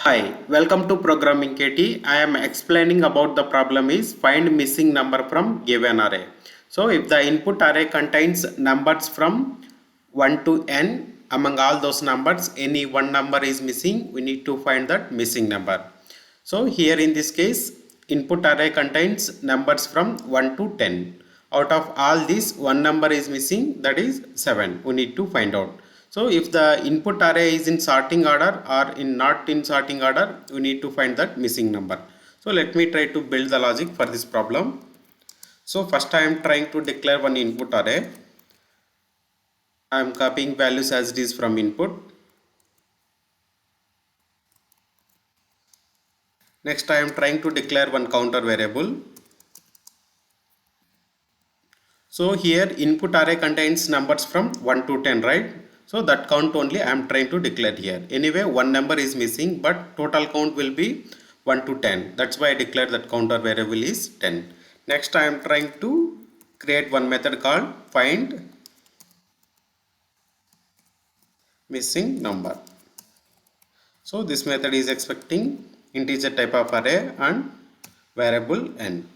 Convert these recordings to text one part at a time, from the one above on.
Hi, welcome to ProgrammingKT. I am explaining about the problem is find missing number from given array. So if the input array contains numbers from 1 to n, among all those numbers any one number is missing, we need to find that missing number. So here in this case input array contains numbers from 1 to 10. Out of all these one number is missing, that is 7. We need to find out. So if the input array is in sorting order or in not in sorting order, we need to find that missing number. So let me try to build the logic for this problem. So first I am trying to declare one input array. I am copying values as it is from input. Next I am trying to declare one counter variable. So here input array contains numbers from 1 to 10, right? So that count only I am trying to declare here. Anyway, one number is missing, but total count will be 1 to 10. That's why I declare that counter variable is 10. Next I am trying to create one method called find missing number. So this method is expecting integer type of array and variable n.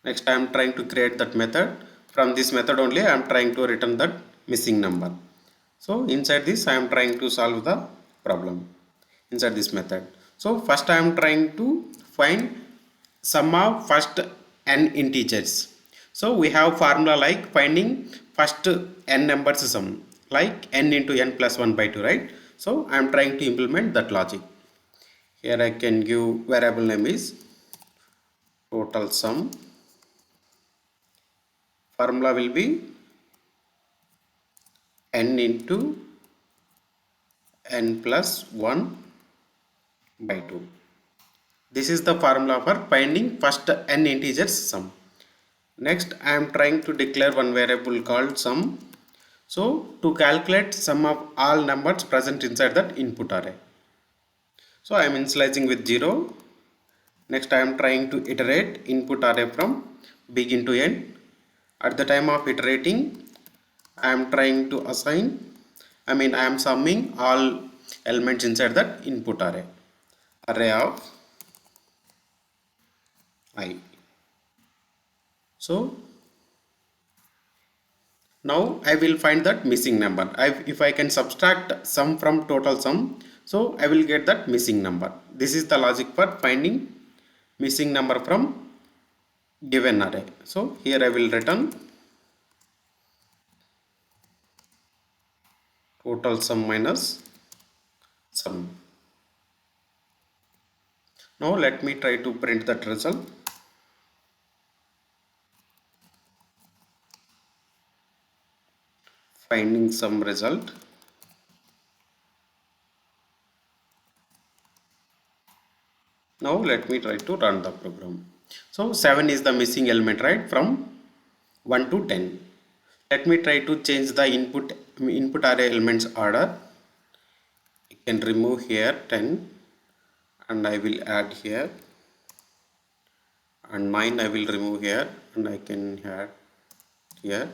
Next I am trying to create that method. From this method only I am trying to return that missing number. So inside this I am trying to solve the problem inside this method. So first I am trying to find sum of first n integers. So we have formula like finding first n numbers sum, like n into n plus 1 by 2, right? So I am trying to implement that logic. Here I can give variable name is total sum. Formula will be n into n plus 1 by 2. This is the formula for finding first n integers sum. Next I am trying to declare one variable called sum. So to calculate sum of all numbers present inside that input array. So I am initializing with 0. Next I am trying to iterate input array from begin to end. At the time of iterating I am trying to assign, I am summing all elements inside that input array of I. So now I will find that missing number. If I can subtract sum from total sum, so I will get that missing number. This is the logic for finding missing number from given array. So here I will return total sum minus sum. Now let me try to print that result. Finding some result. Now let me try to run the program. So 7 is the missing element, right, from 1 to 10. Let me try to change the input array elements order. I can remove here 10 and I will add here, and 9 I will remove here and I can add here.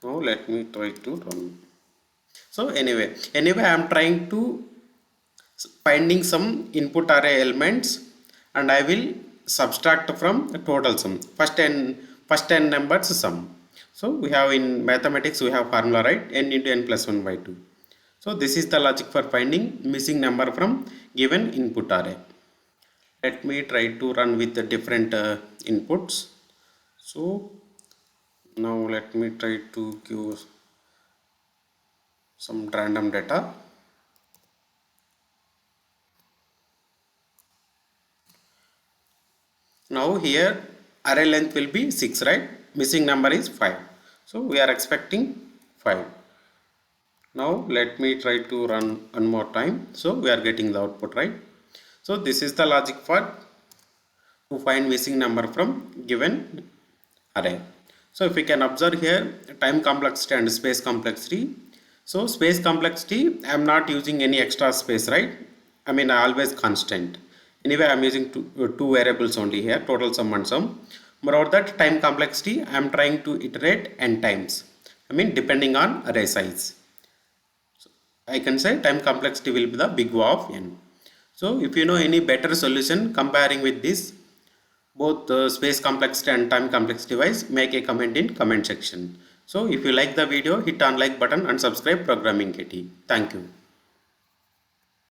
Now let me try to run. So anyway I am trying to finding some input array elements and I will subtract from the total sum, first 10 numbers sum. So we have in mathematics we have formula, right, n into n plus 1 by 2. So this is the logic for finding missing number from given input array. Let me try to run with the different inputs. So now let me try to give some random data. Now here array length will be 6, right? Missing number is 5. So we are expecting 5. Now let me try to run one more time. So we are getting the output, right? So this is the logic for to find missing number from given array. So if we can observe here time complexity and space complexity. So space complexity I am not using any extra space, right? Always constant. Anyway I am using two variables only here, total sum and sum. Moreover that time complexity I am trying to iterate n times, depending on array size. I can say time complexity will be the big O of n. So if you know any better solution comparing with this, both space complexity and time complexity wise, make a comment in comment section. So if you like the video, hit on like button and subscribe Programming KT. Thank you.